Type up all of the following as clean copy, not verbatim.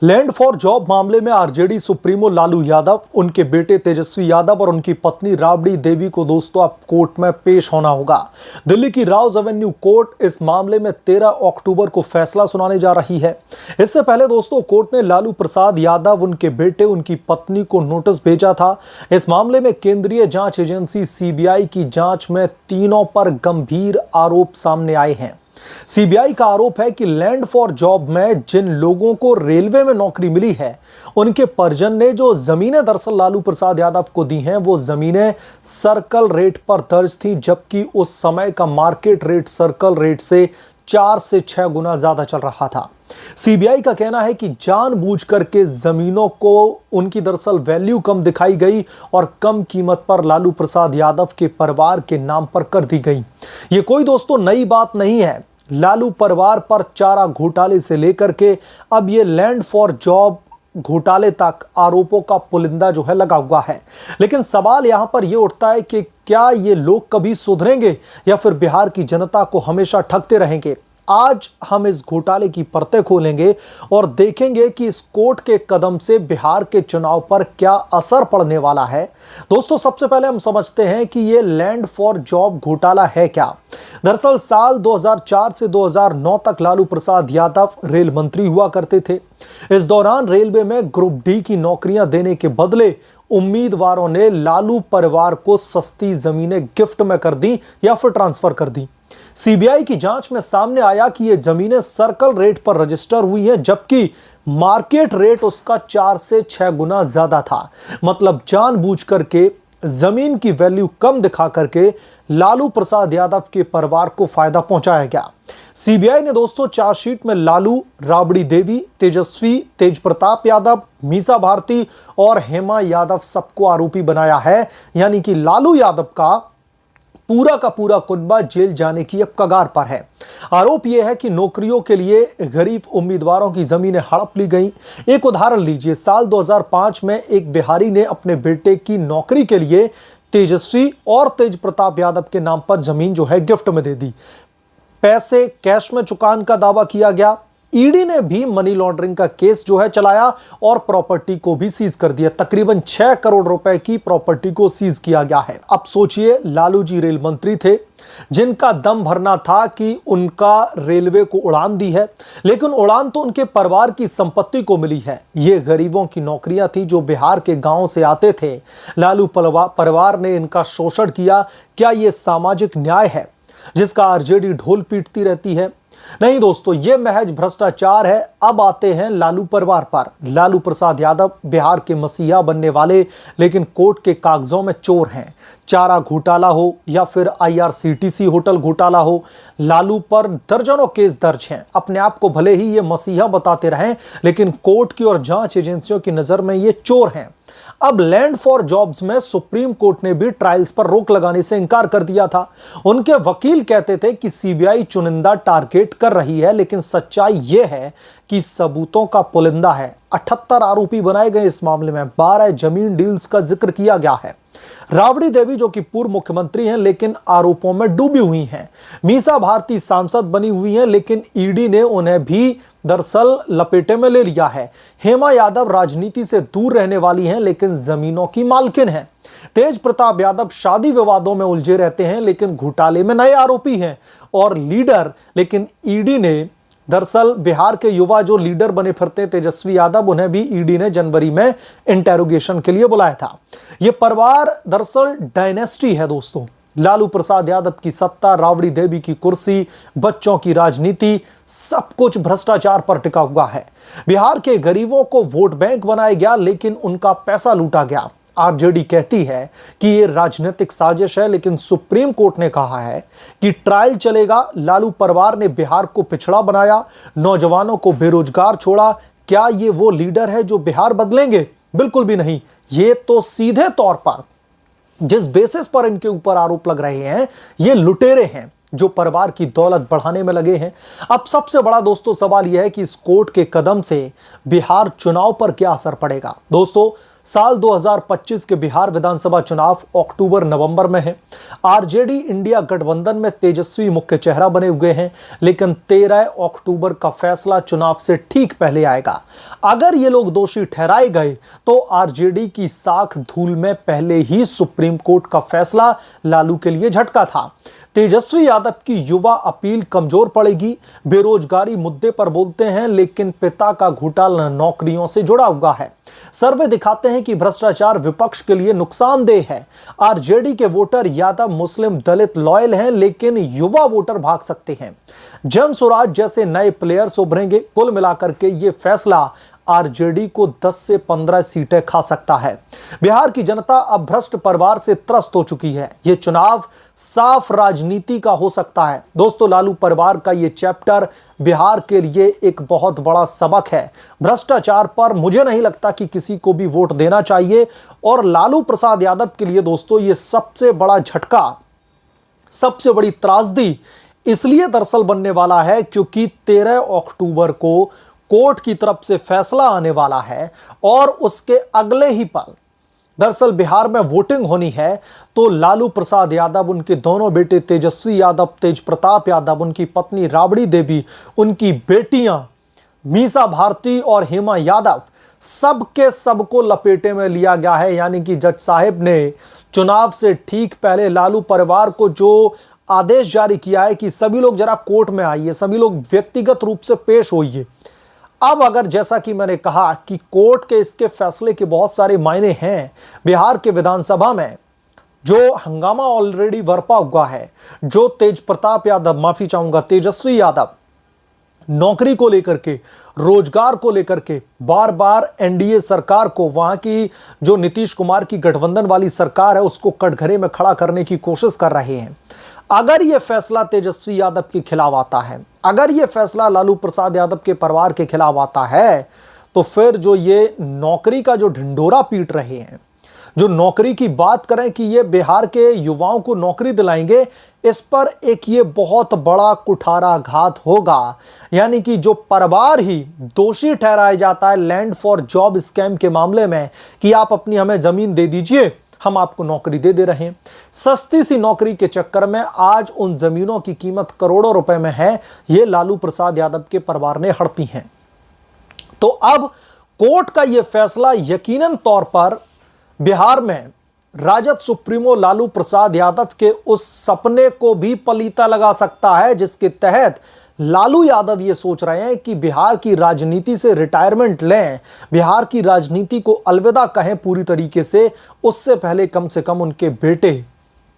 Land for job मामले में RJD supremo Lalu Yadav, उनके बेटे तेजस्वी यादव और उनकी पत्नी राबड़ी देवी को दोस्तों अब कोर्ट में पेश होना होगा। दिल्ली की राउज एवेन्यू कोर्ट इस मामले में 13 अक्टूबर को फैसला सुनाने जा रही है। इससे पहले दोस्तों कोर्ट ने लालू प्रसाद यादव, उनके बेटे, उनकी पत्नी को नोटिस भेजा था। इस मामले में केंद्रीय जांच एजेंसी सीबीआई की जांच में तीनों पर गंभीर आरोप सामने आए हैं। सीबीआई का आरोप है कि लैंड फॉर जॉब में जिन लोगों को रेलवे में नौकरी मिली है, उनके परिजन ने जो जमीनें दरअसल लालू प्रसाद यादव को दी हैं, वो जमीनें सर्कल रेट पर दर्ज थी, जबकि उस समय का मार्केट रेट सर्कल रेट से 4 से 6 गुना ज्यादा चल रहा था। सीबीआई का कहना है कि जानबूझ करके जमीनों को उनकी दरअसल वैल्यू कम दिखाई गई और कम कीमत पर लालू प्रसाद यादव के परिवार के नाम पर कर दी गई। ये कोई दोस्तों नई बात नहीं है। लालू परिवार पर चारा घोटाले से लेकर के अब ये लैंड फॉर जॉब घोटाले तक आरोपों का पुलिंदा जो है लगा हुआ है। लेकिन सवाल यहां पर यह उठता है कि क्या ये लोग कभी सुधरेंगे या फिर बिहार की जनता को हमेशा ठगते रहेंगे। आज हम इस घोटाले की परतें खोलेंगे और देखेंगे कि इस कोर्ट के कदम से बिहार के चुनाव पर क्या असर पड़ने वाला है। दोस्तों सबसे पहले हम समझते हैं कि ये लैंड फॉर जॉब घोटाला है क्या। दरअसल साल 2004 से 2009 तक लालू प्रसाद यादव रेल मंत्री हुआ करते थे। इस दौरान रेलवे में ग्रुप डी की नौकरियां देने के बदले उम्मीदवारों ने लालू परिवार को सस्ती जमीनें गिफ्ट में कर दी या फिर ट्रांसफर कर दी। सीबीआई की जांच में सामने आया कि ये जमीनें सर्कल रेट पर रजिस्टर हुई हैं, जबकि मार्केट रेट उसका 4 से 6 गुना ज्यादा था। मतलब जानबूझ करके जमीन की वैल्यू कम दिखा करके लालू प्रसाद यादव के परिवार को फायदा पहुंचाया गया। सीबीआई ने दोस्तों चार्जशीट में लालू, राबड़ी देवी, तेजस्वी, तेज प्रताप यादव, मीसा भारती और हेमा यादव सबको आरोपी बनाया है। यानी कि लालू यादव का पूरा कुनबा जेल जाने की अब कगार पर है। आरोप यह है कि नौकरियों के लिए गरीब उम्मीदवारों की जमीनें हड़प ली गई। एक उदाहरण लीजिए, साल 2005 में एक बिहारी ने अपने बेटे की नौकरी के लिए तेजस्वी और तेज प्रताप यादव के नाम पर जमीन जो है गिफ्ट में दे दी। पैसे कैश में चुकाने का दावा किया गया। ईडी ने भी मनी लॉन्ड्रिंग का केस जो है चलाया और प्रॉपर्टी को भी सीज कर दिया। तकरीबन 6 करोड़ रुपए की प्रॉपर्टी को सीज किया गया है। अब सोचिए, लालू जी रेल मंत्री थे जिनका दम भरना था कि उनका रेलवे को उड़ान दी है, लेकिन उड़ान तो उनके परिवार की संपत्ति को मिली है। ये गरीबों की नौकरियां थी जो बिहार के गांव से आते थे। लालू परिवार ने इनका शोषण किया। क्या यह सामाजिक न्याय है जिसका आरजेडी ढोल पीटती रहती है? नहीं दोस्तों, यह महज भ्रष्टाचार है। अब आते हैं लालू परिवार पर। लालू प्रसाद यादव बिहार के मसीहा बनने वाले, लेकिन कोर्ट के कागजों में चोर हैं। चारा घोटाला हो या फिर आईआरसीटीसी होटल घोटाला हो, लालू पर दर्जनों केस दर्ज हैं। अपने आप को भले ही ये मसीहा बताते रहें, लेकिन कोर्ट की और जांच एजेंसियों की नजर में ये चोर हैं। अब लैंड फॉर जॉब्स में सुप्रीम कोर्ट ने भी ट्रायल्स पर रोक लगाने से इनकार कर दिया था। उनके वकील कहते थे कि सीबीआई चुनिंदा टारगेट कर रही है, लेकिन सच्चाई यह है कि सबूतों का पुलिंदा है। 78 आरोपी बनाए गए इस मामले में। 12 जमीन डील्स का जिक्र किया गया है। राबड़ी देवी जो कि पूर्व मुख्यमंत्री हैं, लेकिन आरोपों में डूबी हुई हैं। मीसा भारती सांसद बनी हुई हैं, लेकिन ईडी ने उन्हें भी दरअसल लपेटे में ले लिया है। हेमा यादव राजनीति से दूर रहने वाली हैं, लेकिन जमीनों की मालकिन हैं। तेज प्रताप यादव शादी विवादों में उलझे रहते हैं, लेकिन घोटाले में नए आरोपी हैं और लीडर। लेकिन ईडी ने दरअसल बिहार के युवा जो लीडर बने फिरते तेजस्वी यादव, उन्हें भी ईडी ने जनवरी में इंटेरोगेशन के लिए बुलाया था। यह परिवार दरअसल डायनेस्टी है दोस्तों। लालू प्रसाद यादव की सत्ता, राबड़ी देवी की कुर्सी, बच्चों की राजनीति, सब कुछ भ्रष्टाचार पर टिका हुआ है। बिहार के गरीबों को वोट बैंक बनाया गया, लेकिन उनका पैसा लूटा गया। आरजेडी कहती है कि यह राजनीतिक साजिश है, लेकिन सुप्रीम कोर्ट ने कहा है कि ट्रायल चलेगा। लालू परिवार ने बिहार को पिछड़ा बनाया, नौजवानों को बेरोजगार छोड़ा। क्या ये वो लीडर है जो बिहार बदलेंगे? बिल्कुल भी नहीं। ये तो सीधे तौर पर जिस बेसिस पर इनके ऊपर आरोप लग रहे हैं, ये लुटेरे हैं जो परिवार की दौलत बढ़ाने में लगे हैं। अब सबसे बड़ा दोस्तों सवाल यह है कि इस कोर्ट के कदम से बिहार चुनाव पर क्या असर पड़ेगा। दोस्तों साल 2025 के बिहार विधानसभा चुनाव अक्टूबर नवंबर में है। आरजेडी इंडिया गठबंधन में तेजस्वी मुख्य चेहरा बने हुए हैं, लेकिन 13 अक्टूबर का फैसला चुनाव से ठीक पहले आएगा। अगर ये लोग दोषी ठहराए गए तो आरजेडी की साख धूल में पहले ही सुप्रीम कोर्ट का फैसला लालू के लिए झटका था। तेजस्वी यादव की युवा अपील कमजोर पड़ेगी। बेरोजगारी मुद्दे पर बोलते हैं, लेकिन पिता का घोटाला नौकरियों से जुड़ा हुआ है। सर्वे दिखाते हैं कि भ्रष्टाचार विपक्ष के लिए नुकसानदेह है। आरजेडी के वोटर यादव, मुस्लिम, दलित लॉयल हैं, लेकिन युवा वोटर भाग सकते हैं। जन स्वराज जैसे नए प्लेयर्स उभरेंगे। कुल मिलाकर के ये फैसला आरजेडी को 10 से 15 सीटें खा सकता है। बिहार की जनता अब भ्रष्ट परिवार से त्रस्त हो चुकी है। यह चुनाव साफ राजनीति का हो सकता है। दोस्तों, लालू परिवार का यह चैप्टर बिहार के लिए एक बहुत बड़ा सबक है। भ्रष्टाचार पर मुझे नहीं लगता कि किसी को भी वोट देना चाहिए, और लालू प्रसाद यादव के लिए दोस्तों यह सबसे बड़ा झटका, सबसे बड़ी त्रासदी इसलिए दरअसल बनने वाला है क्योंकि 13 अक्टूबर को कोर्ट की तरफ से फैसला आने वाला है, और उसके अगले ही पल दरअसल बिहार में वोटिंग होनी है। तो लालू प्रसाद यादव, उनके दोनों बेटे तेजस्वी यादव, तेज प्रताप यादव, उनकी पत्नी राबड़ी देवी, उनकी बेटियां मीसा भारती और हेमा यादव, सबके सबको लपेटे में लिया गया है। यानी कि जज साहिब ने चुनाव से ठीक पहले लालू परिवार को जो आदेश जारी किया है कि सभी लोग जरा कोर्ट में आइए, सभी लोग व्यक्तिगत रूप से पेश होइए। अब अगर जैसा कि मैंने कहा कि कोर्ट के इसके फैसले के बहुत सारे मायने हैं, बिहार के विधानसभा में जो हंगामा ऑलरेडी बरपा हुआ है, जो तेज प्रताप यादव, माफी चाहूंगा, तेजस्वी यादव नौकरी को लेकर के, रोजगार को लेकर के बार बार एनडीए सरकार को, वहां की जो नीतीश कुमार की गठबंधन वाली सरकार है, उसको कटघरे में खड़ा करने की कोशिश कर रहे हैं। अगर यह फैसला तेजस्वी यादव के खिलाफ आता है, अगर यह फैसला लालू प्रसाद यादव के परिवार के खिलाफ आता है, तो फिर जो ये नौकरी का जो ढिंढोरा पीट रहे हैं, जो नौकरी की बात करें कि ये बिहार के युवाओं को नौकरी दिलाएंगे, इस पर एक ये बहुत बड़ा कुठाराघात होगा। यानी कि जो परिवार ही दोषी ठहराया जाता है लैंड फॉर जॉब स्कैम के मामले में कि आप अपनी हमें जमीन दे दीजिए, हम आपको नौकरी दे रहे हैं, सस्ती सी नौकरी के चक्कर में आज उन जमीनों की कीमत करोड़ों रुपए में है। ये लालू प्रसाद यादव के परिवार ने हड़पी हैं। तो अब कोर्ट का यह फैसला यकीनन तौर पर बिहार में राजद सुप्रीमो लालू प्रसाद यादव के उस सपने को भी पलीता लगा सकता है, जिसके तहत लालू यादव ये सोच रहे हैं कि बिहार की राजनीति से रिटायरमेंट लें, बिहार की राजनीति को अलविदा कहें पूरी तरीके से। उससे पहले कम से कम उनके बेटे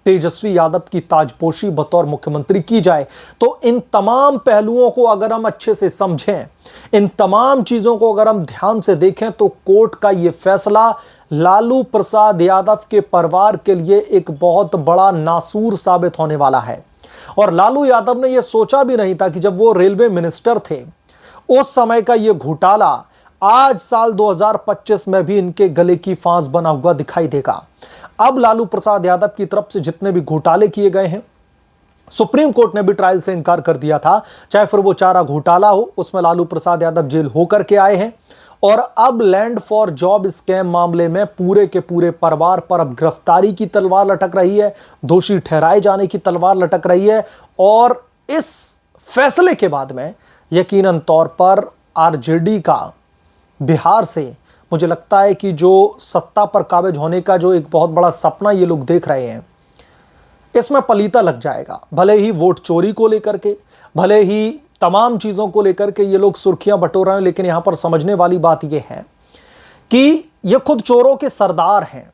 तेजस्वी यादव की ताजपोशी बतौर मुख्यमंत्री की जाए। तो इन तमाम पहलुओं को अगर हम अच्छे से समझें, इन तमाम चीजों को अगर हम ध्यान से देखें, तो कोर्ट का यह फैसला लालू प्रसाद यादव के परिवार के लिए एक बहुत बड़ा नासूर साबित होने वाला है। और लालू यादव ने यह सोचा भी नहीं था कि जब वो रेलवे मिनिस्टर थे, उस समय का यह घोटाला आज साल 2025 में भी इनके गले की फांस बना हुआ दिखाई देगा। अब लालू प्रसाद यादव की तरफ से जितने भी घोटाले किए गए हैं, सुप्रीम कोर्ट ने भी ट्रायल से इनकार कर दिया था, चाहे फिर वो चारा घोटाला हो, उसमें लालू प्रसाद यादव जेल होकर के आए हैं। और अब लैंड फॉर जॉब स्कैम मामले में पूरे के पूरे परिवार पर अब गिरफ्तारी की तलवार लटक रही है, दोषी ठहराए जाने की तलवार लटक रही है। और इस फैसले के बाद में यकीनन तौर पर आरजेडी का बिहार से मुझे लगता है कि जो सत्ता पर काबिज होने का जो एक बहुत बड़ा सपना ये लोग देख रहे हैं, इसमें पलीता लग जाएगा। भले ही वोट चोरी को लेकर के, भले ही तमाम चीजों को लेकर के ये लोग सुर्खियां बटोर रहे हैं, लेकिन यहां पर समझने वाली बात यह है कि ये खुद चोरों के सरदार हैं।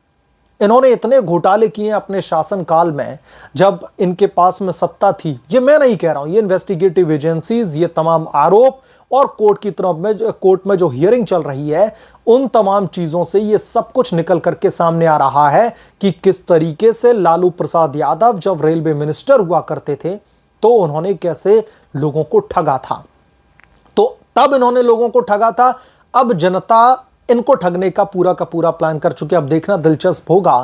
इन्होंने इतने घोटाले किए अपने शासनकाल में, जब इनके पास में सत्ता थी। ये मैं नहीं कह रहा हूं, ये इन्वेस्टिगेटिव एजेंसीज, ये तमाम आरोप और कोर्ट की तरफ में, कोर्ट में जो हियरिंग चल रही है, उन तमाम चीजों से ये सब कुछ निकल करके सामने आ रहा है कि किस तरीके से लालू प्रसाद यादव जब रेलवे मिनिस्टर हुआ करते थे तो उन्होंने कैसे लोगों को ठगा था। तो तब इन्होंने लोगों को ठगा था, अब जनता इनको ठगने का पूरा प्लान कर चुकी है। अब देखना दिलचस्प होगा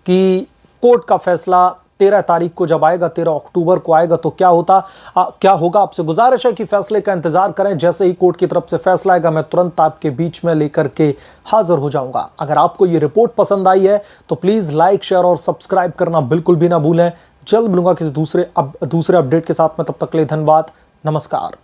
कि कोर्ट का फैसला 13 तारीख को जब आएगा, 13 अक्टूबर को आएगा, तो क्या होगा। आपसे गुजारिश है कि फैसले का इंतजार करें। जैसे ही कोर्ट की तरफ से फैसला आएगा मैं तुरंत आपके बीच में लेकर के हाजिर हो जाऊंगा। अगर आपको ये रिपोर्ट पसंद आई है तो प्लीज लाइक, शेयर और सब्सक्राइब करना बिल्कुल भी ना भूलें। जल्द मिलूंगा किसी दूसरे अपडेट के साथ में, तब तक के लिए धन्यवाद, नमस्कार।